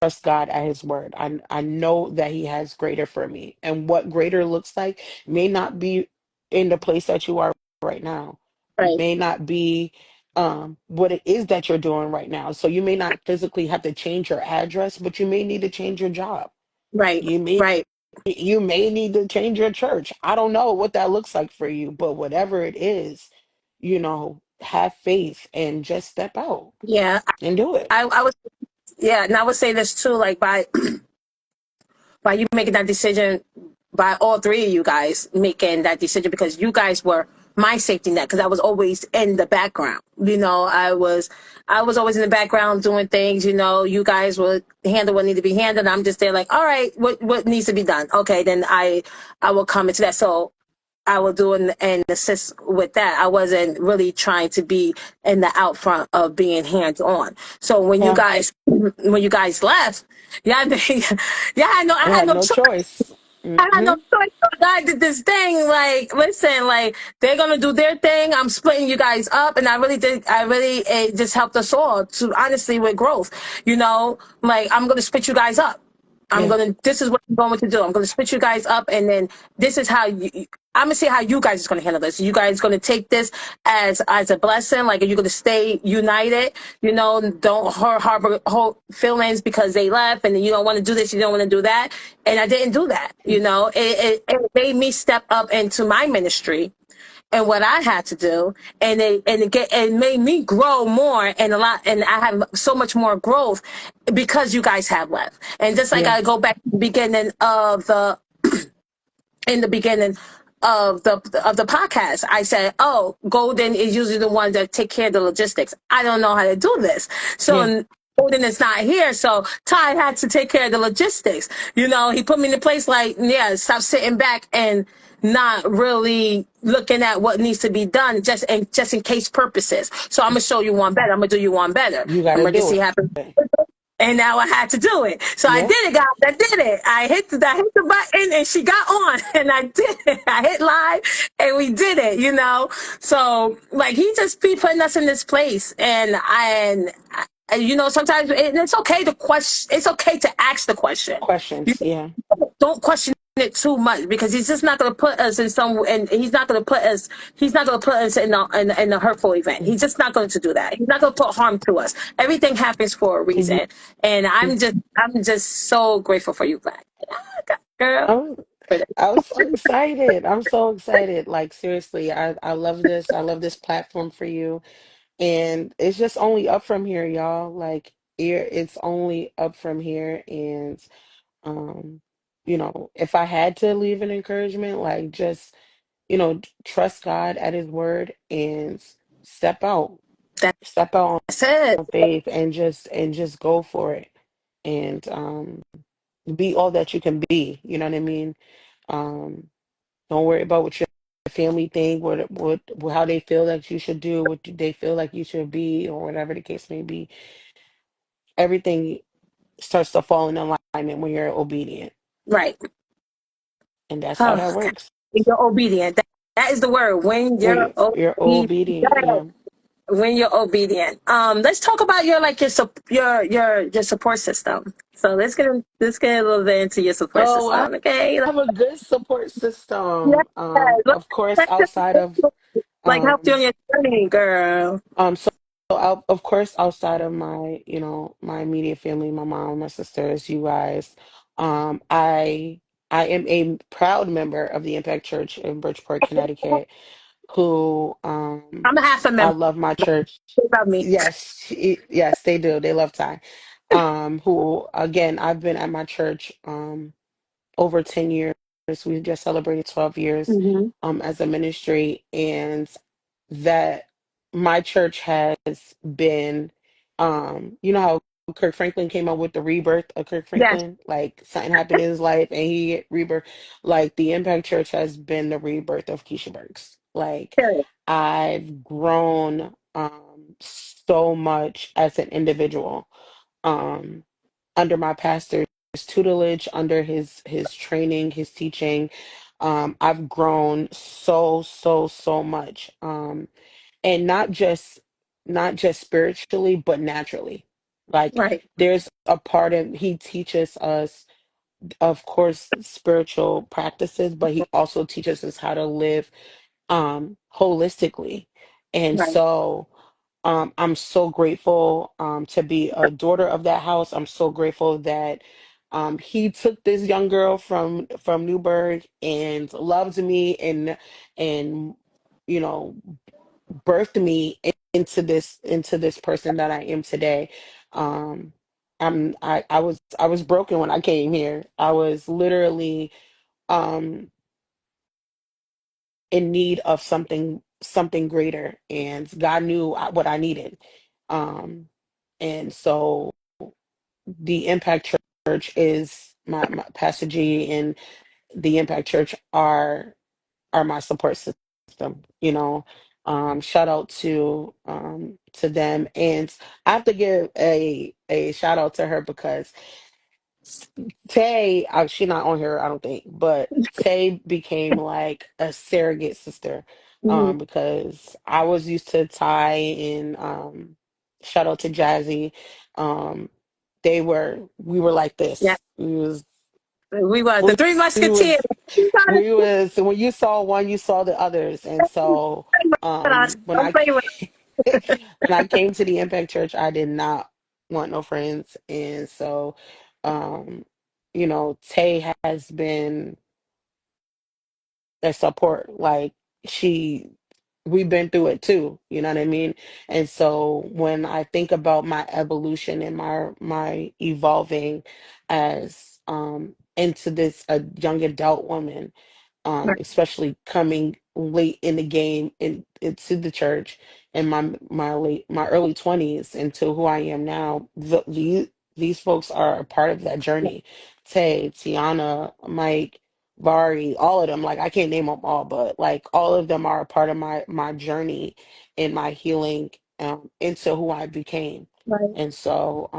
trust God at his word. I know that he has greater for me. And what greater looks like may not be in the place that you are right now. Right. May not be what it is that you're doing right now. So you may not physically have to change your address, but you may need to change your job. Right. You may Right. you may need to change your church. I don't know what that looks like for you, but whatever it is, have faith and just step out Yeah. and do it. I was. Yeah, and I would say this too, like by you making that decision, by all three of you guys making that decision, because you guys were my safety net, because I was always in the background. I was always in the background doing things. You guys would handle what needed to be handled. I'm just there, like, all right, what needs to be done? Okay, then I will come into that. So I will do and assist with that. I wasn't really trying to be in the out front of being hands on. So Yeah, when you guys left, yeah, yeah, I I had had no no choice. choice. I had no Hmm. choice. So God did this thing. Like, listen, like, they're gonna do their thing. I'm splitting you guys up, and I really did. It just helped us all to honestly with growth. Like, I'm gonna split you guys up. Yeah. This is what I'm going to do. I'm going to split you guys up, and then this is how I'm gonna see how you guys is going to handle this. You guys going to take this as a blessing. Like, are you going to stay united? Don't harbor feelings because they left, and then you don't want to do this, you don't want to do that. And I didn't do that. It made me step up into my ministry and what I had to do, it made me grow more and a lot, and I have so much more growth because you guys have left. And just like Yeah. I go back to the beginning of the in the beginning of the podcast, I said, "Oh, Golden is usually the one that take care of the logistics. I don't know how to do this, Yeah. so Golden is not here, so Ty had to take care of the logistics. He put me in a place like, yeah, stop sitting back and not really looking at what needs to be done, just in case purposes. So I'm gonna show you one better. I'm gonna do you one better. You got to do Emergency happened, it. and now I had to do it. So I Yeah. did it, guys. I did it. I hit the button, and she got on, and I did it. I hit live, and we did it. So, like, he just be putting us in this place, and sometimes it's okay to question. It's okay to ask the question. You Questions. Yeah. don't question it too much, because he's just not going to put us in some, and he's not going to put us in a hurtful event. He's just not going to do that. He's not going to put harm to us. Everything happens for a Mhm. reason, and I'm just so grateful for you, Black. Yeah, girl. I'm, For that. I'm so excited. I'm so excited. Like, seriously, I love this. I love this platform for you. And it's just only up from here, y'all. Like, it's only up from here. And um if I had to leave an encouragement, like just, trust God at his word and step out, step out That's it. on faith and just go for it. And be all that you can be, you know what I mean? Um, don't worry about what your family think, how they feel like you should do, what they feel like you should be, or whatever the case may be. Everything starts to fall in alignment when you're obedient, Right. and that's how Oh, that works. when you're obedient. That is the word. When you're You're obedient. obedient, yeah. When you're obedient. Let's talk about your support system. So let's get a little bit into your support Oh, I system, okay? have a good support Yeah, system. like, Of course, outside of help you on um your journey, girl. of course, outside of my, my immediate family, my mom, my sisters, you guys, I am a proud member of the Impact Church in Bridgeport, Connecticut, who I'm a half a I member. love my church. They love me. Yes, yes, they do. They love Ty. Who again, I've been at my church over 10 years. We just celebrated 12 years Hmm. as a ministry, and that my church has been, how Kirk Franklin came up with the rebirth of Kirk Yes, Franklin, like something happened in his life and he get rebirth. Like the Impact Church has been the rebirth of Keisha Burks. Like period. I've grown so much as an individual um under my pastor's tutelage, under his training, his teaching. I've grown so much. And not just spiritually, but naturally. Like Right, there's a part of he teaches us, of course, spiritual practices, but he also teaches us how to live holistically. And right, so I'm so grateful to be a daughter of that house. I'm so grateful that he took this young girl from Newburgh and loved me and you know birthed me into this person that I am today. Um, I was broken when I came here. I was literally um in need of something greater, and God knew what I needed. Um, and so the Impact Church is my Pastor G and the Impact Church are my support system. Shout out to them, and I have to give a shout out to her because Tay, she not on here, I don't think, but Tay became like a surrogate sister, hmm, because I was used to Ty and shout out to Jazzy. Um, we were like yeah. this. We were the We, Three we Musketeers. was You gotta we was when you saw one, you saw the others, and so play with us. when Don't I play with when I came to the Impact Church, I did not want no friends, and so um, Tay has been a support. Like she, we've been through it too. You know what I mean? And so when I think about my evolution and my evolving as into this a young adult woman, us. especially coming late in the game into the church in my early 20s into who I am now. These folks are a part of that journey. Tay, Tiana, Mike, Vari, all of them. Like I can't name them all, but like all of them are a part of my journey and my healing into who I became. Right. And so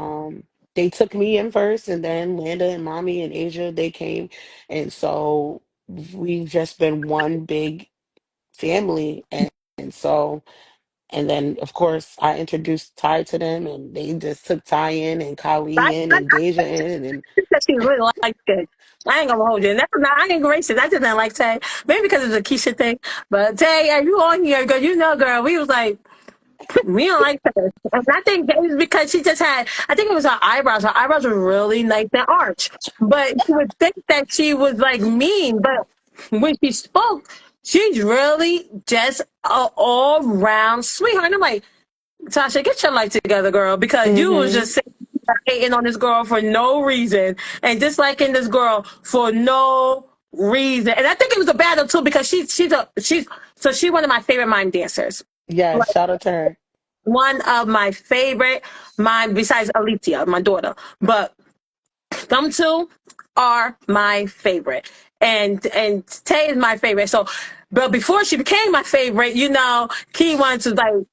they took me in first, and then Landa and Mommy and Asia, they came. And so we've just been one big family. And so, and then of course I introduced Ty to them, and they just took Ty in and I, Kylie in I, and Deja in, and think that she really liked it. I ain't gonna hold you. That's not, I ain't racist. I just didn't like Tay. Maybe because it's a Keisha thing. But Tay, are you on here? Girl, girl, we was like, we don't like her. And I think it was because she just had, I think it was her eyebrows. Her eyebrows were really nice and arch. But you would think that she was like mean. But when she spoke, she's really just an all round sweetheart. And I'm like, Tasha, get your life together, girl, because you was hmm just saying. hating on this girl for no reason and disliking this girl for no reason. And I think it was a battle too because she's one of my favorite mime dancers. Yes, shout out to her. One of my favorite mime besides Alicia, my daughter. But them two are my favorite. And Tay is my favorite. So but before she became my favorite, Key wanted to like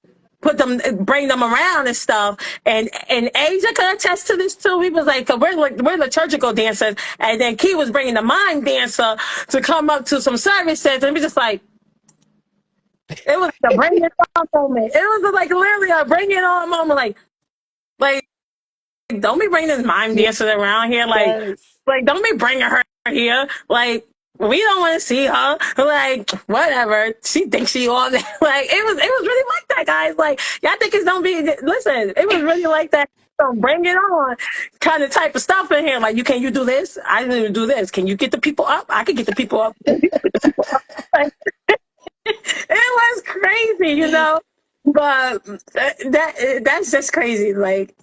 bring them around and stuff. And Asia could attest to this too. He was like, 'cause we're liturgical dancers, and then Key was bringing the mime dancer to come up to some services, and we just like it was a bring it on moment. It was like literally a bring it on moment. Like don't be bringing this mime dancer around here. Yes. Like don't be bringing her here. Like we don't want to see her. Like whatever. She thinks she all that. Like it was really like that, guys. Like y'all think it's don't be. Listen, it was really like that. So bring it on, kind of type of stuff in here. Like can you do this? I didn't even do this. Can you get the people up? I can get the people up. Like, it was crazy. But that's just crazy. Like,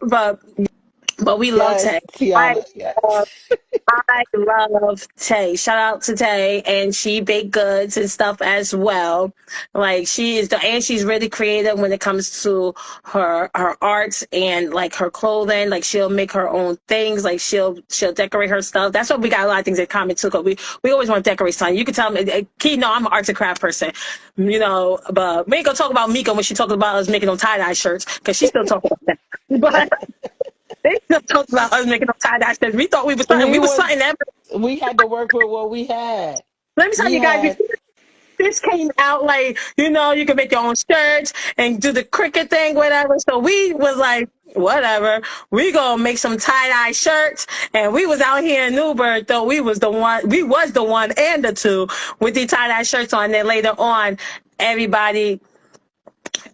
but we love Yes, Tay. I Tiana. Yes. love, I love Tay. Shout out to Tay, and she baked goods and stuff as well. Like and she's really creative when it comes to her arts and like her clothing. Like she'll make her own things. Like she'll decorate her stuff. That's what we got a lot of things in common too. Cause we always want to decorate something. You can tell me, Key, no, I'm an arts and craft person. But we ain't gonna talk about Mika when she talking about us making them tie-dye shirts, because she still talking about that. But they still talk about us making them tie-dye shirts. We thought we was something. We We was something was that. we had to work with what we had. Let me tell We you guys, had before this came out, like, you can make your own shirts and do the cricket thing, whatever. So we was like, whatever, we gonna make some tie-dye shirts. And we was out here in Newburgh, though we was the one and the two with the tie-dye shirts on. And then later on, everybody,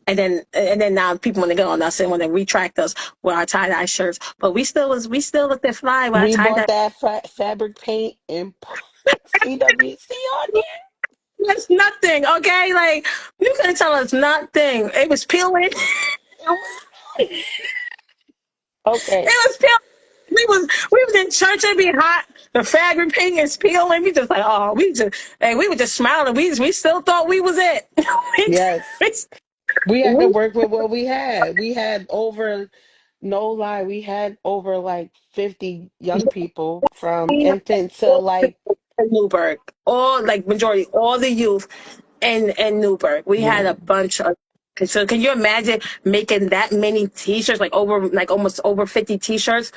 and then now people want to get on us and want to retract us with our tie-dye shirts. But we still looked at fly with our we tie-dye. bought that fabric paint and CWC on there. It's nothing, okay? Like, you couldn't tell us nothing. It was peeling. It was okay. It was peeling. We was in church. It be hot. The fabric paint is peeling. We just like, oh, we were just smiling. We still thought we was it. Yes. we, We had to we, work with what we had. We had over, no lie, we had over like 50 young people from we infant to like, in Newburgh, all like majority, all the youth in Newburgh. We yeah, had a bunch of. So can you imagine making that many T-shirts, like almost over 50 T-shirts?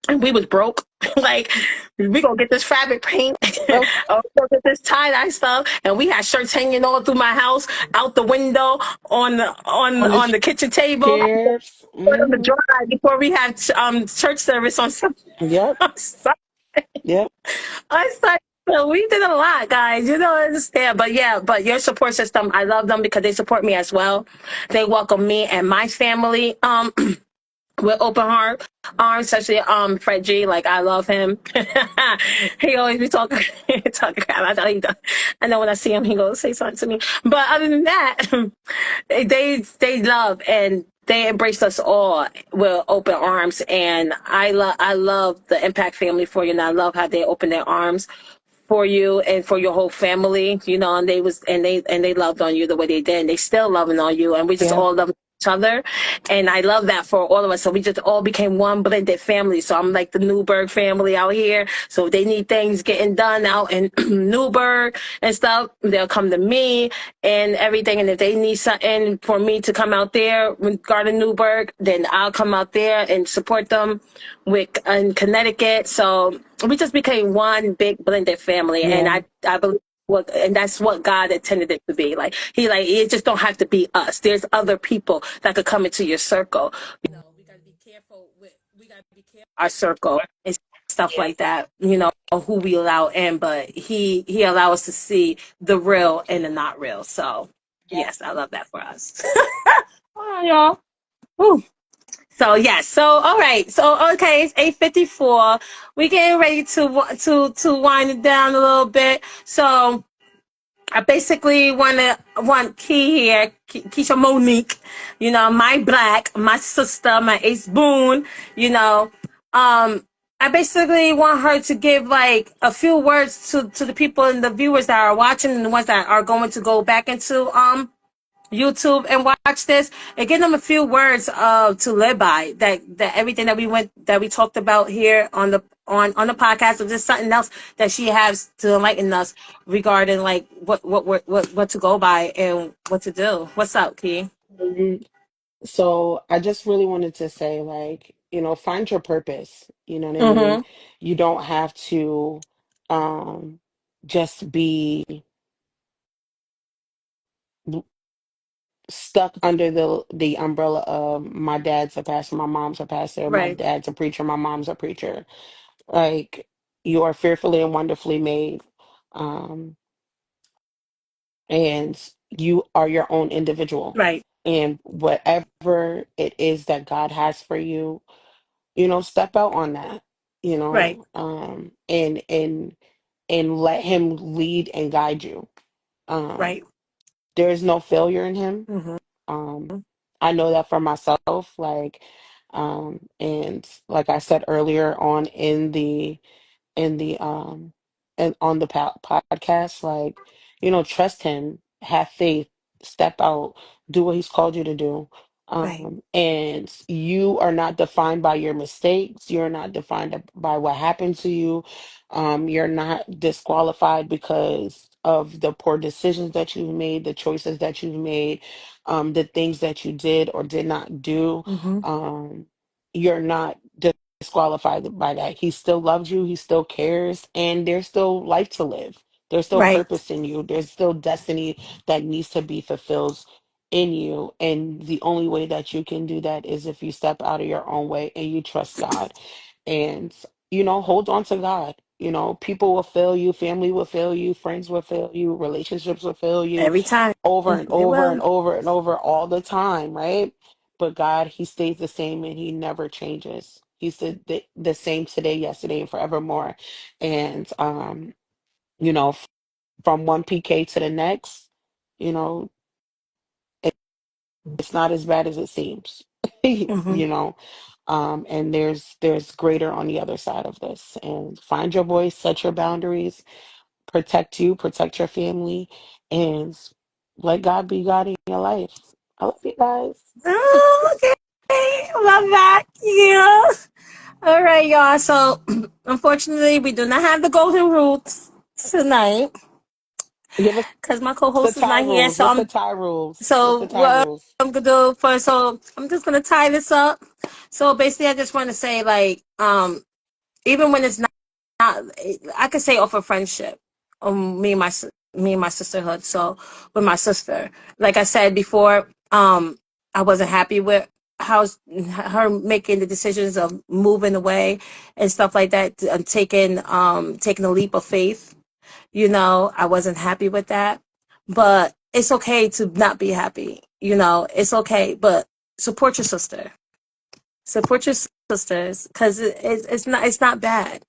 And we was broke. Like, we gonna get this fabric paint, oh, or we gonna get this tie-dye stuff, and we had shirts hanging all through my house, out the window, on the on the on the kitchen table, chairs. for them to Hmm. dry before we had church service on Sunday. Yep, yep, I started. So we did a lot, guys. You don't understand, but yeah, but your support system, I love them because they support me as well. They welcome me and my family. With open arms, especially Fred G. Like I love him. He always be talking talking crap. I know he does. I know when I see him, he goes say something to me. But other than that, they love and they embrace us all with open arms. And I love the Impact family for you, and I love how they open their arms for you and for your whole family, and they loved on you the way they did, and they still loving on you, and we just yep, all love each other, and I love that for all of us. So we just all became one blended family. So I'm like the Newburgh family out here. So if they need things getting done out in Newburgh and stuff, they'll come to me and everything. And if they need something for me to come out there regarding Newburgh, then I'll come out there and support them in Connecticut. So we just became one big blended family, and yeah, I believe and that's what God intended it to be. Like it just don't have to be us. There's other people that could come into your circle. We gotta be careful our circle and stuff like that. Who we allow in, but he allow us to see the real and the not real. So yep. yes, I love that for us. All right, y'all. Woo. So yes, so all right, so okay, it's 8:54. We getting ready to wind it down a little bit. So I basically want Key here, Keisha Monique, my Black, my sister, my Ace Boone, you know. I basically want her to give like a few words to the people and the viewers that are watching and the ones that are going to go back into YouTube and watch this, and give them a few words to live by, that everything that we talked about here on the podcast, or just something else that she has to enlighten us regarding like what to go by and what to do. What's up, Key? Mhm. So I just really wanted to say, like, find your purpose. You know what I mean? Mm-hmm. You don't have to um just be stuck under the umbrella of my dad's a pastor, my mom's a pastor, my Right. dad's a preacher, my mom's a preacher. Like, you are fearfully and wonderfully made. Um, and you are your own individual. Right. And whatever it is that God has for you, step out on that, Right. and let him lead and guide you. Um, Right. there is no failure in him. Mm-hmm. Um, I know that for myself, like, and like I said earlier on in the and on the podcast, like, trust him, have faith, step out, do what he's called you to do. Right. And you are not defined by your mistakes, you're not defined by what happened to you. You're not disqualified because of the poor decisions that you've made, the choices that you've made, the things that you did or did not do. Mm-hmm. You're not disqualified by that. He still loves you, he still cares, and there's still life to live. There's still Right. purpose in you. There's still destiny that needs to be fulfilled in you. And the only way that you can do that is if you step out of your own way and you trust God. And, hold on to God. People will fail you, family will fail you, friends will fail you, relationships will fail you Every time. over and They over will. and over and over all the time, right? But God, he stays the same and he never changes. He's the same today, yesterday, and forevermore. And from one PK to the next, you know, it's not as bad as it seems. Mm-hmm. And there's greater on the other side of this. And find your voice, set your boundaries, protect you, protect your family, and let God be God in your life. I love you guys. Oh, okay. Love that. Yeah. All right, y'all. So, unfortunately, we do not have the golden rules tonight Give us because my the co-host is tie not here. rules. What's the tie rules? What's the tie What rules? I'm gonna do first. So, I'm just gonna tie this up. So, basically, I just want to say, like, even when it's not, I could say off of friendship, me and my sisterhood. So, with my sister, like I said before, I wasn't happy with how her making the decisions of moving away and stuff like that, and taking a leap of faith. I wasn't happy with that, but it's okay to not be happy. It's okay, but support your sister. Support your sisters, because it's not bad.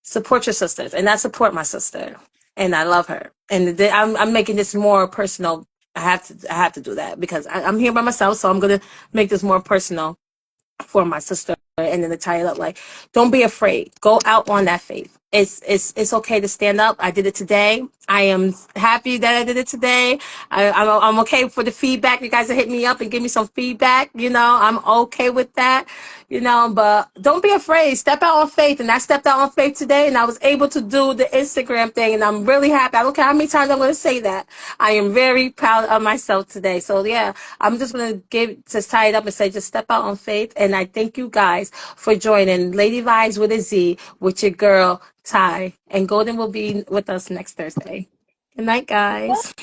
Support your sisters, and I support my sister, and I love her. And I'm making this more personal. I have to do that because I'm here by myself, so I'm gonna make this more personal for my sister, and then to tie it up, like, don't be afraid, go out on that faith. It's okay to stand up. I did it today. I am happy that I did it today. I'm okay for the feedback. You guys are hitting me up and give me some feedback. I'm okay with that. But don't be afraid. Step out on faith. And I stepped out on faith today, and I was able to do the Instagram thing, and I'm really happy. I don't care how many times I'm going to say that. I am very proud of myself today. So yeah, I'm just going to tie it up and say, just step out on faith. And I thank you guys for joining Lady Vibes with a Z with your girl, Ty. And Golden will be with us next Thursday. Good night, guys.